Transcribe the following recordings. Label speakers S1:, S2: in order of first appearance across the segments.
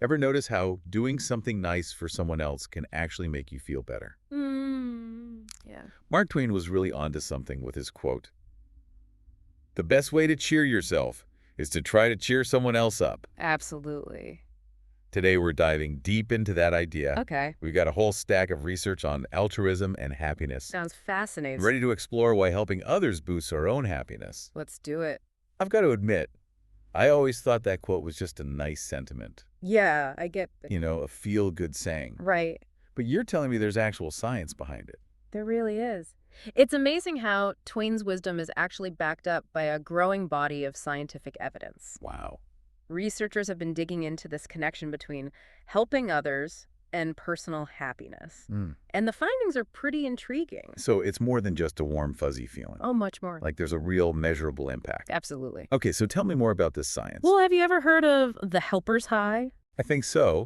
S1: Ever notice how doing something nice for someone else can actually make you feel better?
S2: Yeah.
S1: Mark Twain was really onto something with his quote, "The best way to cheer yourself is to try to cheer someone else up."
S2: Absolutely.
S1: Today, we're diving deep into that idea.
S2: Okay.
S1: We've got a whole stack of research on altruism and happiness.
S2: Sounds fascinating.
S1: Ready to explore why helping others boosts our own happiness.
S2: Let's do it.
S1: I've got to admit, I always thought that quote was just a nice sentiment.
S2: Yeah, I get it.
S1: A feel-good saying.
S2: Right.
S1: But you're telling me there's actual science behind it.
S2: There really is. It's amazing how Twain's wisdom is actually backed up by a growing body of scientific evidence.
S1: Wow.
S2: Researchers have been digging into this connection between helping others and personal happiness. And the findings are pretty intriguing.
S1: So it's more than just a warm, fuzzy feeling.
S2: Oh, much more.
S1: Like there's a real measurable impact.
S2: Absolutely.
S1: Okay, so tell me more about this science.
S2: Well, have you ever heard of the helper's high?
S1: I think so,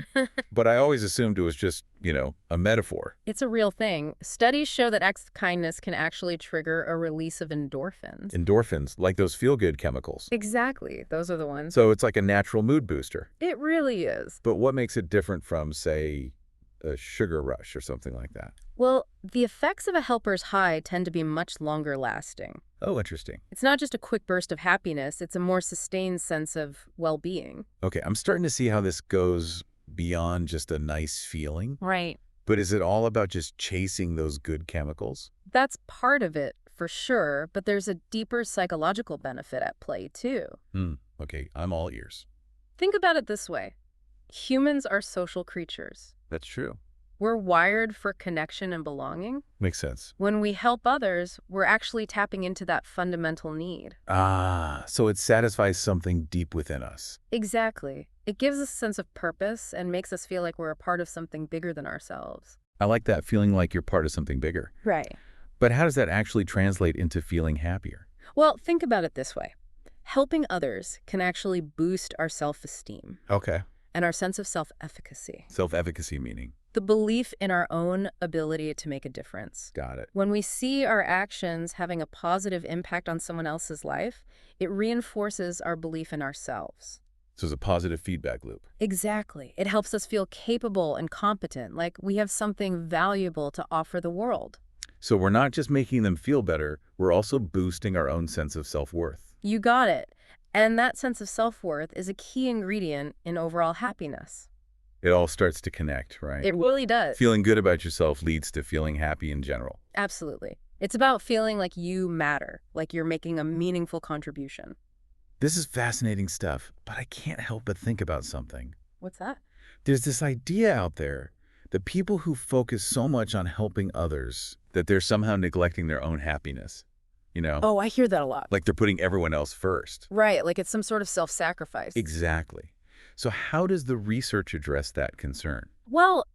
S1: but I always assumed it was just, a metaphor.
S2: It's a real thing. Studies show that acts of kindness can actually trigger a release of endorphins.
S1: Endorphins, like those feel-good chemicals.
S2: Exactly. Those are the ones.
S1: So it's like a natural mood booster.
S2: It really is.
S1: But what makes it different from, say, a sugar rush or something like that?
S2: Well, the effects of a helper's high tend to be much longer lasting.
S1: Oh, interesting.
S2: It's not just a quick burst of happiness, it's a more sustained sense of well-being.
S1: Okay, I'm starting to see how this goes beyond just a nice feeling.
S2: Right.
S1: But is it all about just chasing those good chemicals?
S2: That's part of it, for sure, but there's a deeper psychological benefit at play, too.
S1: Okay, I'm all ears.
S2: Think about it this way. Humans are social creatures.
S1: That's true.
S2: We're wired for connection and belonging.
S1: Makes sense.
S2: When we help others, we're actually tapping into that fundamental need.
S1: Ah, so it satisfies something deep within us.
S2: Exactly. It gives us a sense of purpose and makes us feel like we're a part of something bigger than ourselves.
S1: I like that feeling like you're part of something bigger.
S2: Right.
S1: But how does that actually translate into feeling happier?
S2: Well, think about it this way. Helping others can actually boost our self-esteem
S1: Okay.
S2: and our sense of self-efficacy.
S1: Self-efficacy meaning.
S2: The belief in our own ability to make a difference.
S1: Got it.
S2: When we see our actions having a positive impact on someone else's life, it reinforces our belief in ourselves.
S1: So it's a positive feedback loop.
S2: Exactly. It helps us feel capable and competent, like we have something valuable to offer the world.
S1: So we're not just making them feel better, we're also boosting our own sense of self-worth.
S2: You got it. And that sense of self-worth is a key ingredient in overall happiness.
S1: It all starts to connect, right?
S2: It really does.
S1: Feeling good about yourself leads to feeling happy in general.
S2: Absolutely. It's about feeling like you matter, like you're making a meaningful contribution.
S1: This is fascinating stuff, but I can't help but think about something.
S2: What's that?
S1: There's this idea out there that people who focus so much on helping others that they're somehow neglecting their own happiness.
S2: Oh, I hear that a lot.
S1: Like they're putting everyone else first.
S2: Right, like it's some sort of self-sacrifice.
S1: Exactly. So how does the research address that concern?
S2: Well,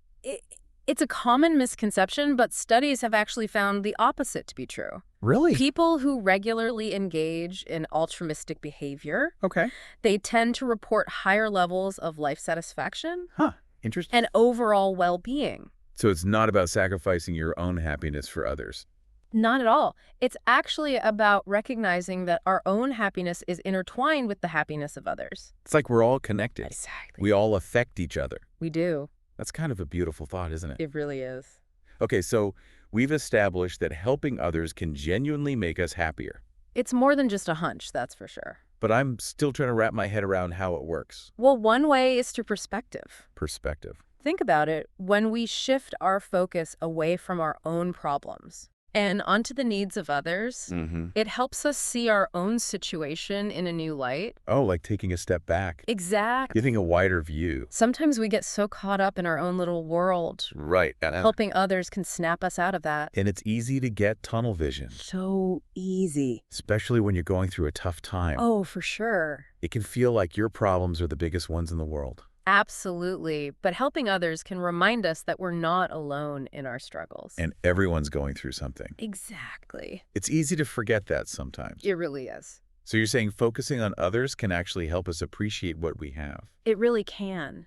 S2: it's a common misconception, but studies have actually found the opposite to be true.
S1: Really?
S2: People who regularly engage in altruistic behavior,
S1: Okay.
S2: they tend to report higher levels of life satisfaction
S1: Huh. Interesting.
S2: and overall well-being.
S1: So it's not about sacrificing your own happiness for others.
S2: Not at all. It's actually about recognizing that our own happiness is intertwined with the happiness of others.
S1: It's like we're all connected.
S2: Exactly.
S1: We all affect each other.
S2: We do.
S1: That's kind of a beautiful thought, isn't it?
S2: It really is.
S1: Okay, so we've established that helping others can genuinely make us happier.
S2: It's more than just a hunch, that's for sure.
S1: But I'm still trying to wrap my head around how it works.
S2: Well, one way is through perspective.
S1: Perspective.
S2: Think about it. When we shift our focus away from our own problems and onto the needs of others, it helps us see our own situation in a new light.
S1: Oh, like taking a step back.
S2: Exactly.
S1: Giving a wider view.
S2: Sometimes we get so caught up in our own little world.
S1: Right.
S2: Helping others can snap us out of that.
S1: And it's easy to get tunnel vision.
S2: So easy.
S1: Especially when you're going through a tough time.
S2: Oh, for sure.
S1: It can feel like your problems are the biggest ones in the world.
S2: Absolutely. But helping others can remind us that we're not alone in our struggles.
S1: And everyone's going through something.
S2: Exactly.
S1: It's easy to forget that sometimes.
S2: It really is.
S1: So you're saying focusing on others can actually help us appreciate what we have?
S2: It really can.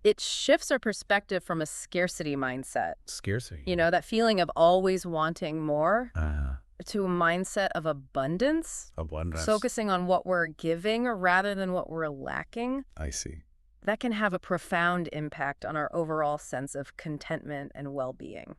S2: It shifts our perspective from a scarcity mindset.
S1: Scarcity.
S2: That feeling of always wanting more
S1: Ah,
S2: to a mindset of abundance.
S1: abundance.
S2: Focusing on what we're giving rather than what we're lacking.
S1: I see.
S2: that can have a profound impact on our overall sense of contentment and well-being.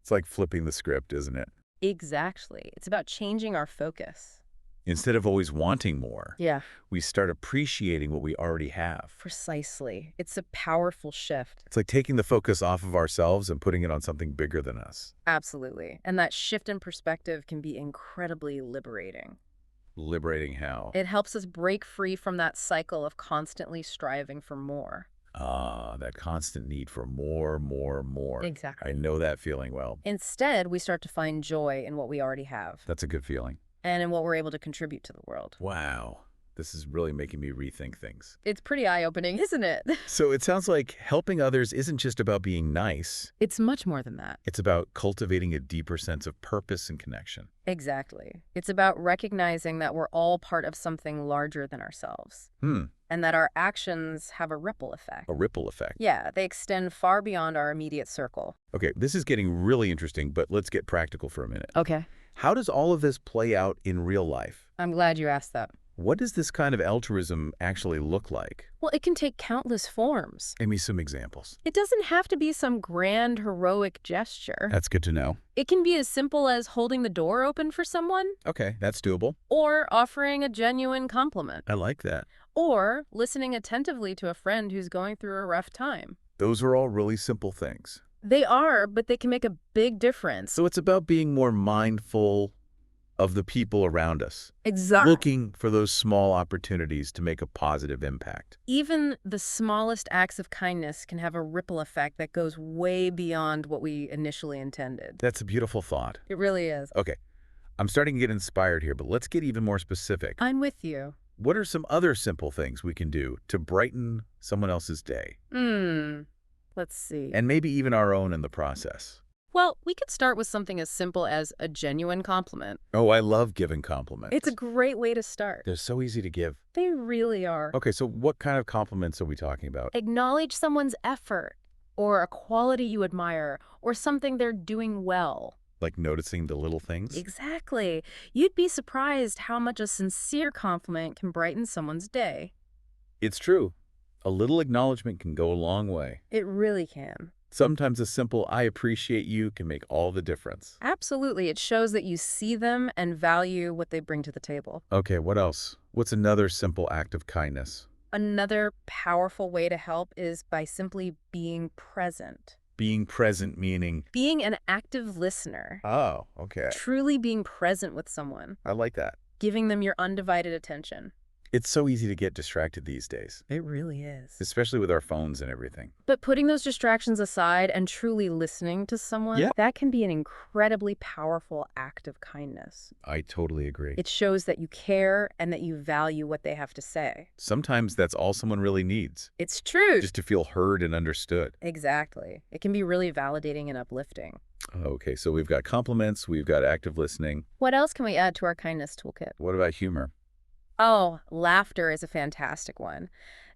S1: It's like flipping the script, isn't it?
S2: Exactly. It's about changing our focus.
S1: Instead of always wanting more,
S2: Yeah,
S1: we start appreciating what we already have.
S2: precisely. It's a powerful shift.
S1: It's like taking the focus off of ourselves and putting it on something bigger than us.
S2: Absolutely. And that shift in perspective can be incredibly liberating.
S1: Liberating how?
S2: It helps us break free from that cycle of constantly striving for more.
S1: Ah, that constant need for more, more, more.
S2: Exactly.
S1: I know that feeling well.
S2: Instead, we start to find joy in what we already have
S1: That's a good feeling.
S2: and in what we're able to contribute to the world.
S1: Wow. This is really making me rethink things.
S2: It's pretty eye-opening, isn't it?
S1: So it sounds like helping others isn't just about being nice.
S2: It's much more than that.
S1: It's about cultivating a deeper sense of purpose and connection.
S2: Exactly. It's about recognizing that we're all part of something larger than ourselves and that our actions have a ripple effect.
S1: A ripple effect.
S2: Yeah, they extend far beyond our immediate circle.
S1: Okay, this is getting really interesting, but let's get practical for a minute.
S2: Okay.
S1: How does all of this play out in real life?
S2: I'm glad you asked that.
S1: What does this kind of altruism actually look like?
S2: Well, it can take countless forms.
S1: Give me some examples.
S2: It doesn't have to be some grand, heroic gesture.
S1: That's good to know.
S2: It can be as simple as holding the door open for someone,
S1: Okay, that's doable.
S2: or offering a genuine compliment,
S1: I like that.
S2: or listening attentively to a friend who's going through a rough time.
S1: Those are all really simple things.
S2: They are, but they can make a big difference.
S1: So it's about being more mindful of the people around us.
S2: Exactly.
S1: Looking for those small opportunities to make a positive impact.
S2: Even the smallest acts of kindness can have a ripple effect that goes way beyond what we initially intended.
S1: That's a beautiful thought.
S2: It really is.
S1: Okay, I'm starting to get inspired here, but let's get even more specific.
S2: I'm with you.
S1: What are some other simple things we can do to brighten someone else's day?
S2: Let's see.
S1: And maybe even our own in the process.
S2: Well, we could start with something as simple as a genuine compliment.
S1: Oh, I love giving compliments.
S2: It's a great way to start.
S1: They're so easy to give.
S2: They really are.
S1: Okay, so what kind of compliments are we talking about?
S2: Acknowledge someone's effort, or a quality you admire, or something they're doing well.
S1: Like noticing the little things?
S2: Exactly. You'd be surprised how much a sincere compliment can brighten someone's day.
S1: It's true. A little acknowledgement can go a long way.
S2: It really can.
S1: Sometimes a simple "I appreciate you" can make all the difference.
S2: Absolutely. It shows that you see them and value what they bring to the table.
S1: Okay, what else? What's another simple act of kindness?
S2: Another powerful way to help is by simply being present.
S1: Being present meaning...
S2: Being an active listener.
S1: Oh, okay.
S2: Truly being present with someone.
S1: I like that.
S2: Giving them your undivided attention.
S1: It's so easy to get distracted these days,
S2: It really is.
S1: especially with our phones and everything.
S2: But putting those distractions aside and truly listening to someone, that can be an incredibly powerful act of kindness.
S1: I totally agree.
S2: It shows that you care and that you value what they have to say.
S1: Sometimes that's all someone really needs,
S2: It's true.
S1: just to feel heard and understood.
S2: Exactly. It can be really validating and uplifting.
S1: Okay, so we've got compliments, we've got active listening.
S2: What else can we add to our kindness toolkit?
S1: What about humor?
S2: Oh, laughter is a fantastic one.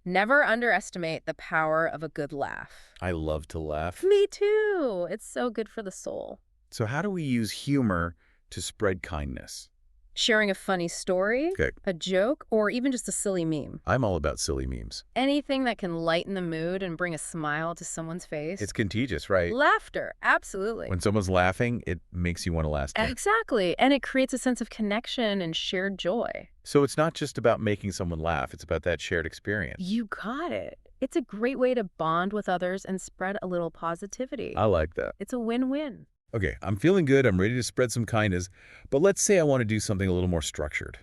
S2: Never underestimate the power of a good laugh.
S1: I love to laugh.
S2: Me too. It's so good for the soul.
S1: So how do we use humor to spread kindness?
S2: Sharing a funny story,
S1: Okay,
S2: a joke, or even just a silly meme.
S1: I'm all about silly memes.
S2: Anything that can lighten the mood and bring a smile to someone's face.
S1: It's contagious, right?
S2: Laughter, absolutely.
S1: When someone's laughing, it makes you want to laugh.
S2: Exactly. And it creates a sense of connection and shared joy.
S1: So it's not just about making someone laugh, it's about that shared experience.
S2: You got it. It's a great way to bond with others and spread a little positivity.
S1: I like that.
S2: It's a win-win.
S1: Okay, I'm feeling good, I'm ready to spread some kindness, but let's say I want to do something a little more structured.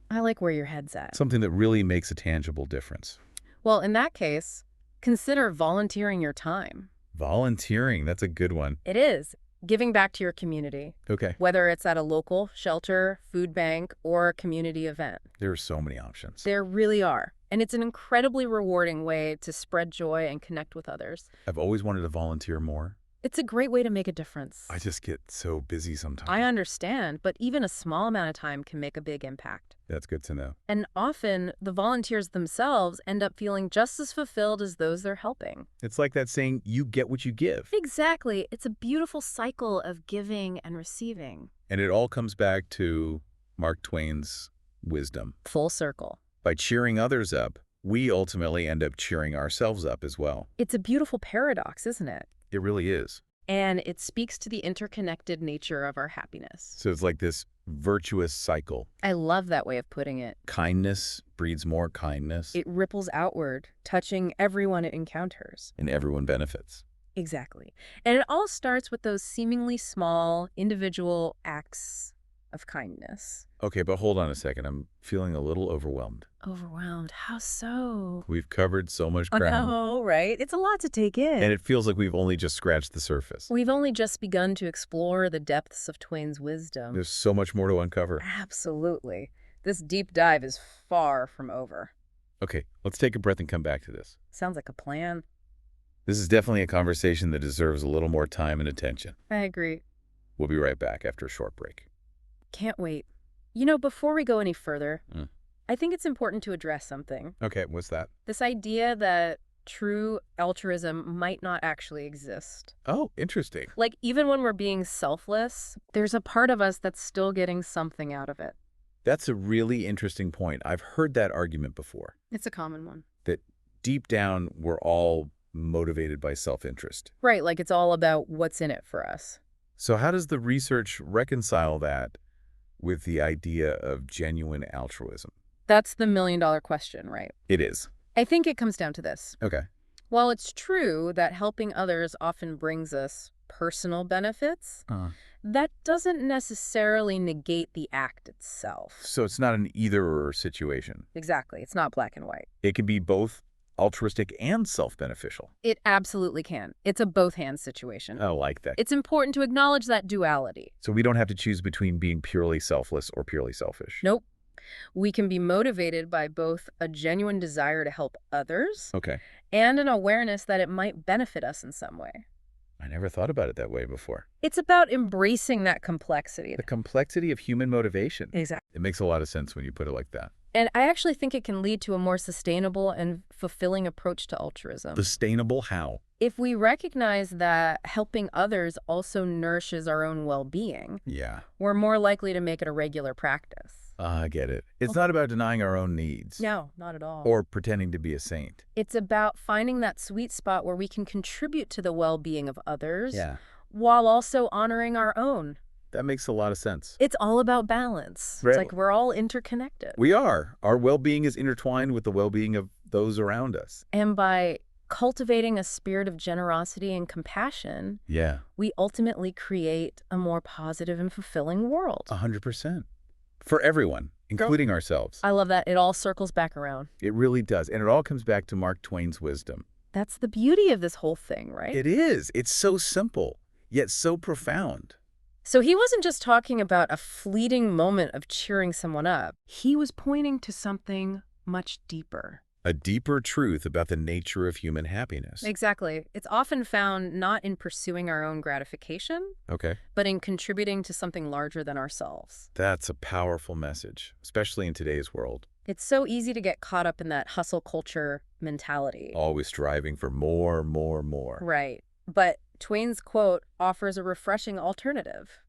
S2: I like where your head's at.
S1: Something that really makes a tangible difference.
S2: Well, in that case, consider volunteering your time.
S1: Volunteering, that's a good one.
S2: It is. Giving back to your community,
S1: Okay,
S2: whether it's at a local shelter, food bank, or a community event.
S1: there are so many options.
S2: There really are. And it's an incredibly rewarding way to spread joy and connect with others.
S1: I've always wanted to volunteer more.
S2: It's a great way to make a difference.
S1: I just get so busy sometimes.
S2: I understand, but even a small amount of time can make a big impact.
S1: That's good to know.
S2: And often, the volunteers themselves end up feeling just as fulfilled as those they're helping.
S1: It's like that saying, you get what you give.
S2: Exactly. It's a beautiful cycle of giving and receiving.
S1: And it all comes back to Mark Twain's wisdom.
S2: Full circle.
S1: By cheering others up, we ultimately end up cheering ourselves up as well.
S2: It's a beautiful paradox, isn't it?
S1: It really is.
S2: And it speaks to the interconnected nature of our happiness.
S1: So it's like this virtuous cycle.
S2: I love that way of putting it.
S1: Kindness breeds more kindness,
S2: It ripples outward, touching everyone it encounters.
S1: and everyone benefits.
S2: Exactly. And it all starts with those seemingly small, individual acts of kindness.
S1: Okay, but hold on a second. I'm feeling a little overwhelmed.
S2: Overwhelmed. How so?
S1: We've covered so much
S2: I
S1: ground,
S2: know, right? It's a lot to take in.
S1: and it feels like we've only just scratched the surface.
S2: We've only just begun to explore the depths of Twain's wisdom.
S1: There's so much more to uncover.
S2: Absolutely. This deep dive is far from over.
S1: Okay, let's take a breath and come back to this.
S2: Sounds like a plan.
S1: This is definitely a conversation that deserves a little more time and attention.
S2: I agree.
S1: We'll be right back after a short break.
S2: Can't wait. You know, before we go any further,
S1: Mm.
S2: I think it's important to address something.
S1: Okay, what's that?
S2: This idea that true altruism might not actually exist.
S1: Oh, interesting.
S2: Like, even when we're being selfless, there's a part of us that's still getting something out of it.
S1: That's a really interesting point. I've heard that argument before,
S2: It's a common one.
S1: that deep down we're all motivated by self-interest.
S2: Right, like it's all about what's in it for us.
S1: So how does the research reconcile that with the idea of genuine altruism?
S2: That's the million-dollar question, right?
S1: It is.
S2: I think it comes down to this.
S1: Okay.
S2: While it's true that helping others often brings us personal benefits, that doesn't necessarily negate the act itself.
S1: So it's not an either-or situation.
S2: Exactly. It's not black and white.
S1: It can be both altruistic and self-beneficial.
S2: It absolutely can. It's a both-hands situation.
S1: I like that.
S2: It's important to acknowledge that duality.
S1: So we don't have to choose between being purely selfless or purely selfish.
S2: Nope. We can be motivated by both a genuine desire to help others
S1: Okay.
S2: and an awareness that it might benefit us in some way.
S1: I never thought about it that way before.
S2: It's about embracing that complexity.
S1: The complexity of human motivation.
S2: Exactly.
S1: It makes a lot of sense when you put it like that.
S2: And I actually think it can lead to a more sustainable and fulfilling approach to altruism.
S1: Sustainable how?
S2: If we recognize that helping others also nourishes our own well-being,
S1: Yeah.
S2: we're more likely to make it a regular practice.
S1: I get it. It's not about denying our own needs.
S2: No, not at all.
S1: Or pretending to be a saint.
S2: It's about finding that sweet spot where we can contribute to the well-being of others while also honoring our own.
S1: That makes a lot of sense.
S2: It's all about balance.
S1: Right.
S2: It's like we're all interconnected.
S1: We are. Our well-being is intertwined with the well-being of those around us.
S2: And by cultivating a spirit of generosity and compassion,
S1: Yeah.
S2: we ultimately create a more positive and fulfilling world.
S1: 100%. For everyone, including ourselves.
S2: I love that. It all circles back around.
S1: It really does. And it all comes back to Mark Twain's wisdom.
S2: That's the beauty of this whole thing, right?
S1: It is. It's so simple, yet so profound.
S2: So he wasn't just talking about a fleeting moment of cheering someone up. He was pointing to something much deeper.
S1: A deeper truth about the nature of human happiness.
S2: Exactly. It's often found not in pursuing our own gratification,
S1: Okay.
S2: but in contributing to something larger than ourselves.
S1: That's a powerful message, especially in today's world.
S2: It's so easy to get caught up in that hustle culture mentality.
S1: Always striving for more, more, more.
S2: Right. But Twain's quote offers a refreshing alternative.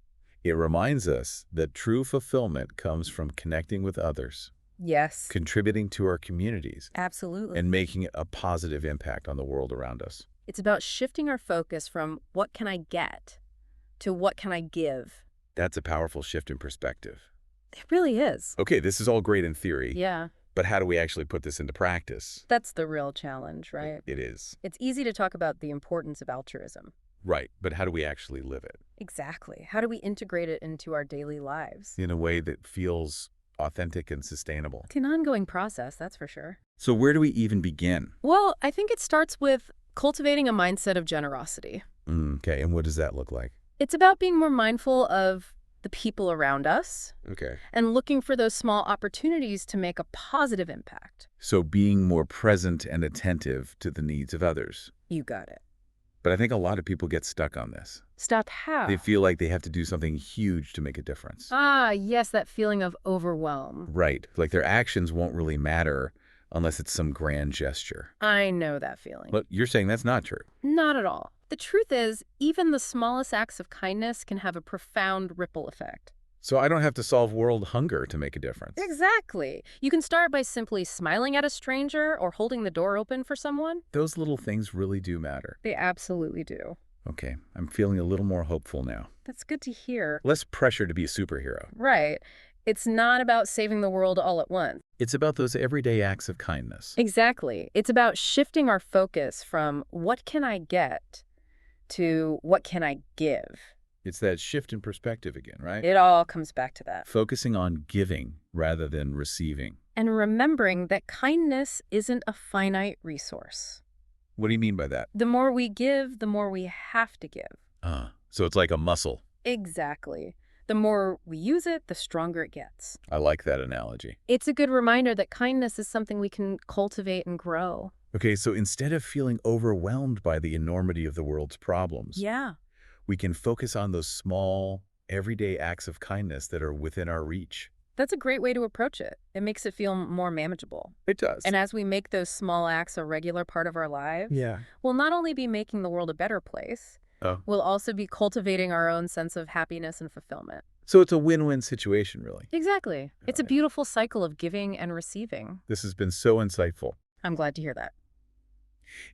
S1: It reminds us that true fulfillment comes from connecting with others,
S2: Yes.
S1: contributing to our communities,
S2: Absolutely.
S1: and making a positive impact on the world around us.
S2: It's about shifting our focus from what can I get to what can I give.
S1: That's a powerful shift in perspective.
S2: It really is.
S1: Okay, this is all great in theory,
S2: Yeah.
S1: but how do we actually put this into practice?
S2: That's the real challenge, right?
S1: It is.
S2: It's easy to talk about the importance of altruism.
S1: Right, but how do we actually live it
S2: Exactly. How do we integrate it into our daily lives?
S1: in a way that feels authentic and sustainable?
S2: It's an ongoing process, that's for sure.
S1: So where do we even begin?
S2: Well, I think it starts with cultivating a mindset of generosity.
S1: Okay, and what does that look like?
S2: It's about being more mindful of the people around us
S1: Okay.
S2: and looking for those small opportunities to make a positive impact.
S1: So being more present and attentive to the needs of others.
S2: You got it.
S1: But I think a lot of people get stuck on this.
S2: Stop how?
S1: They feel like they have to do something huge to make a difference.
S2: Ah, yes, that feeling of overwhelm.
S1: Right, like their actions won't really matter unless it's some grand gesture.
S2: I know that feeling.
S1: But you're saying that's not true.
S2: Not at all. The truth is, even the smallest acts of kindness can have a profound ripple effect.
S1: So I don't have to solve world hunger to make a difference.
S2: Exactly. You can start by simply smiling at a stranger or holding the door open for someone.
S1: Those little things really do matter.
S2: They absolutely do.
S1: Okay, I'm feeling a little more hopeful now.
S2: That's good to hear.
S1: Less pressure to be a superhero.
S2: Right. It's not about saving the world all at once.
S1: It's about those everyday acts of kindness.
S2: Exactly. It's about shifting our focus from what can I get to what can I give.
S1: It's that shift in perspective again, right?
S2: It all comes back to that.
S1: Focusing on giving rather than receiving.
S2: And remembering that kindness isn't a finite resource.
S1: What do you mean by that?
S2: The more we give, the more we have to give.
S1: So it's like a muscle.
S2: Exactly. The more we use it, the stronger it gets.
S1: I like that analogy.
S2: It's a good reminder that kindness is something we can cultivate and grow.
S1: Okay, so instead of feeling overwhelmed by the enormity of the world's problems,
S2: Yeah.
S1: we can focus on those small, everyday acts of kindness that are within our reach.
S2: That's a great way to approach it. It makes it feel more manageable.
S1: It does.
S2: And as we make those small acts a regular part of our lives,
S1: Yeah.
S2: we'll not only be making the world a better place,
S1: Oh.
S2: we'll also be cultivating our own sense of happiness and fulfillment.
S1: So it's a win-win situation, really.
S2: Exactly. It's a
S1: Right.
S2: beautiful cycle of giving and receiving.
S1: This has been so insightful.
S2: I'm glad to hear that.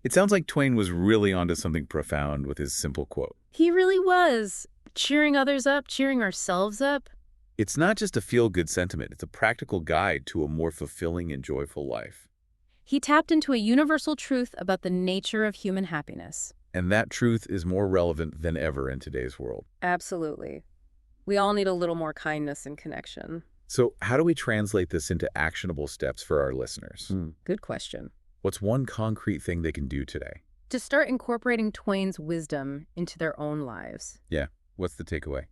S1: It sounds like Twain was really onto something profound with his simple quote.
S2: He really was. Cheering others up, cheering ourselves up.
S1: It's not just a feel-good sentiment, it's a practical guide to a more fulfilling and joyful life.
S2: He tapped into a universal truth about the nature of human happiness.
S1: And that truth is more relevant than ever in today's world.
S2: Absolutely. We all need a little more kindness and connection.
S1: So how do we translate this into actionable steps for our listeners?
S2: Good question.
S1: What's one concrete thing they can do today?
S2: To start incorporating Twain's wisdom into their own lives,
S1: Yeah, what's the takeaway?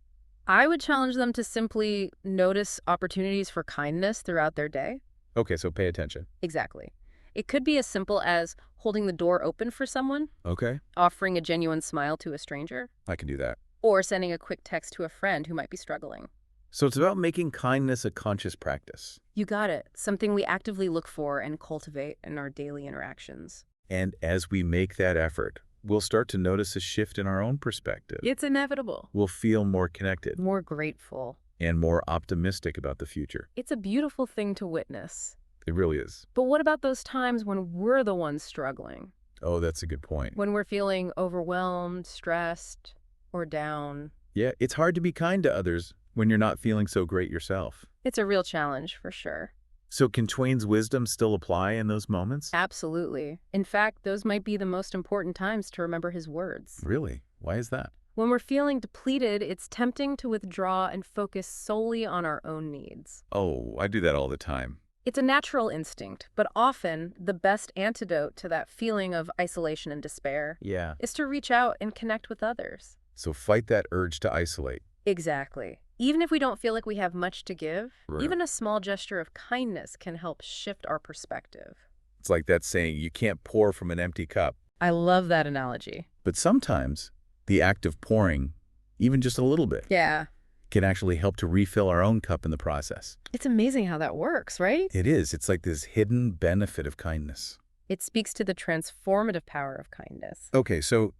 S2: I would challenge them to simply notice opportunities for kindness throughout their day.
S1: Okay, so pay attention.
S2: Exactly. It could be as simple as holding the door open for someone,
S1: Okay,
S2: offering a genuine smile to a stranger,
S1: I can do that.
S2: or sending a quick text to a friend who might be struggling.
S1: So it's about making kindness a conscious practice.
S2: You got it. Something we actively look for and cultivate in our daily interactions.
S1: And as we make that effort, we'll start to notice a shift in our own perspective.
S2: It's inevitable.
S1: We'll feel more connected
S2: More grateful.
S1: and more optimistic about the future.
S2: It's a beautiful thing to witness.
S1: It really is.
S2: But what about those times when we're the ones struggling?
S1: Oh, that's a good point.
S2: When we're feeling overwhelmed, stressed, or down?
S1: Yeah, it's hard to be kind to others when you're not feeling so great yourself.
S2: It's a real challenge, for sure.
S1: So can Twain's wisdom still apply in those moments?
S2: Absolutely. In fact, those might be the most important times to remember his words.
S1: Really? Why is that?
S2: When we're feeling depleted, it's tempting to withdraw and focus solely on our own needs.
S1: Oh, I do that all the time.
S2: It's a natural instinct, but often the best antidote to that feeling of isolation and despair
S1: Yeah.
S2: is to reach out and connect with others.
S1: So fight that urge to isolate.
S2: Exactly. Even if we don't feel like we have much to give,
S1: Right.
S2: even a small gesture of kindness can help shift our perspective.
S1: It's like that saying, you can't pour from an empty cup.
S2: I love that analogy.
S1: But sometimes the act of pouring, even just a little bit,
S2: Yeah.
S1: can actually help to refill our own cup in the process.
S2: It's amazing how that works, right?
S1: It is. It's like this hidden benefit of kindness.
S2: It speaks to the transformative power of kindness.
S1: Okay, so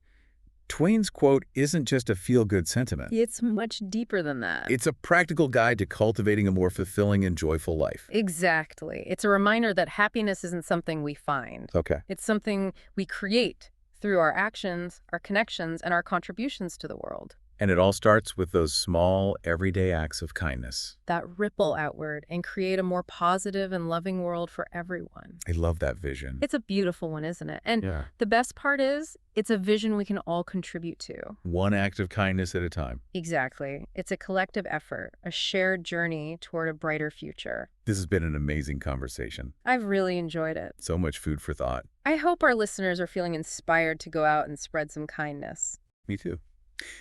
S1: Twain's quote isn't just a feel-good sentiment.
S2: It's much deeper than that.
S1: It's a practical guide to cultivating a more fulfilling and joyful life.
S2: Exactly. It's a reminder that happiness isn't something we find.
S1: Okay.
S2: It's something we create through our actions, our connections, and our contributions to the world.
S1: And it all starts with those small, everyday acts of kindness.
S2: That ripple outward and create a more positive and loving world for everyone.
S1: I love that vision.
S2: It's a beautiful one, isn't it? And
S1: Yeah.
S2: the best part is, it's a vision we can all contribute to.
S1: One act of kindness at a time.
S2: Exactly. It's a collective effort, a shared journey toward a brighter future.
S1: This has been an amazing conversation.
S2: I've really enjoyed it.
S1: So much food for thought.
S2: I hope our listeners are feeling inspired to go out and spread some kindness.
S1: Me too.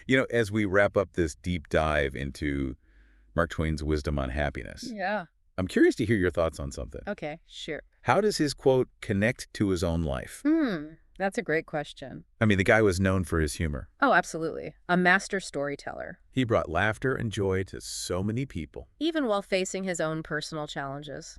S1: You know, as we wrap up this deep dive into Mark Twain's wisdom on happiness,
S2: Yeah.
S1: I'm curious to hear your thoughts on something.
S2: Okay, sure.
S1: How does his quote connect to his own life?
S2: That's a great question.
S1: I mean, the guy was known for his humor.
S2: Oh, absolutely. A master storyteller,
S1: He brought laughter and joy to so many people.
S2: even while facing his own personal challenges.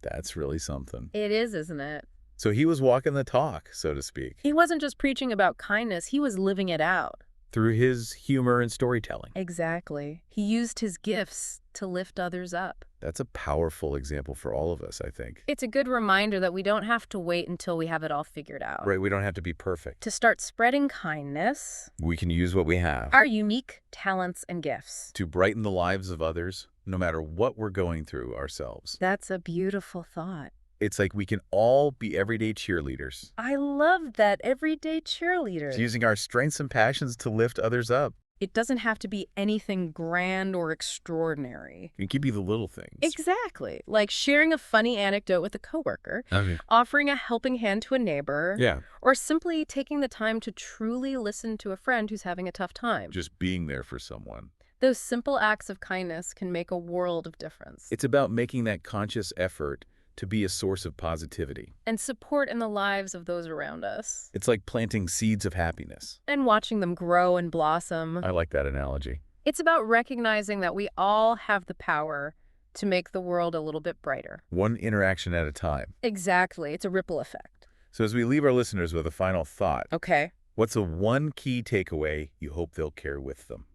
S1: That's really something.
S2: It is, isn't it?
S1: So he was walking the talk, so to speak.
S2: He wasn't just preaching about kindness, he was living it out.
S1: through his humor and storytelling.
S2: Exactly. He used his gifts to lift others up.
S1: That's a powerful example for all of us, I think.
S2: It's a good reminder that we don't have to wait until we have it all figured out.
S1: Right, we don't have to be perfect.
S2: To start spreading kindness,
S1: We can use what we have
S2: our unique talents and gifts.
S1: to brighten the lives of others, no matter what we're going through ourselves.
S2: That's a beautiful thought.
S1: It's like we can all be everyday cheerleaders,
S2: I love that everyday cheerleader.
S1: using our strengths and passions to lift others up.
S2: It doesn't have to be anything grand or extraordinary.
S1: It can be the little things.
S2: Exactly. Like sharing a funny anecdote with a coworker,
S1: Okay.
S2: offering a helping hand to a neighbor,
S1: Yeah,
S2: or simply taking the time to truly listen to a friend who's having a tough time.
S1: just being there for someone.
S2: Those simple acts of kindness can make a world of difference.
S1: It's about making that conscious effort to be a source of positivity.
S2: And support in the lives of those around us.
S1: It's like planting seeds of happiness.
S2: And watching them grow and blossom.
S1: I like that analogy.
S2: It's about recognizing that we all have the power to make the world a little bit brighter.
S1: One interaction at a time.
S2: Exactly. It's a ripple effect.
S1: So as we leave our listeners with a final thought,
S2: Okay.
S1: what's the one key takeaway you hope they'll carry with them?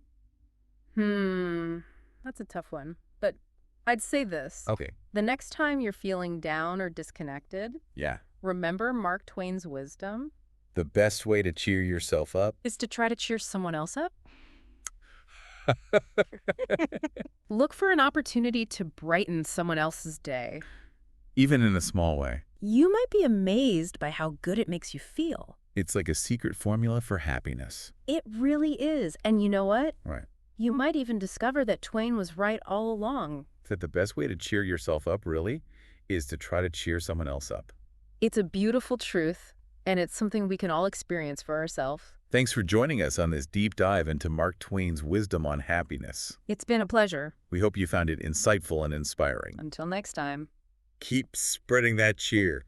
S2: That's a tough one. But I'd say this.
S1: Okay.
S2: The next time you're feeling down or disconnected,
S1: Yeah.
S2: remember Mark Twain's wisdom
S1: The best way to cheer yourself up?
S2: is to try to cheer someone else up. Look for an opportunity to brighten someone else's day.
S1: Even in a small way.
S2: You might be amazed by how good it makes you feel.
S1: It's like a secret formula for happiness.
S2: It really is. And you know what?
S1: Right.
S2: You might even discover that Twain was right all along.
S1: That the best way to cheer yourself up, really, is to try to cheer someone else up.
S2: It's a beautiful truth, and it's something we can all experience for ourselves.
S1: Thanks for joining us on this deep dive into Mark Twain's wisdom on happiness.
S2: It's been a pleasure.
S1: We hope you found it insightful and inspiring.
S2: Until next time.
S1: Keep spreading that cheer.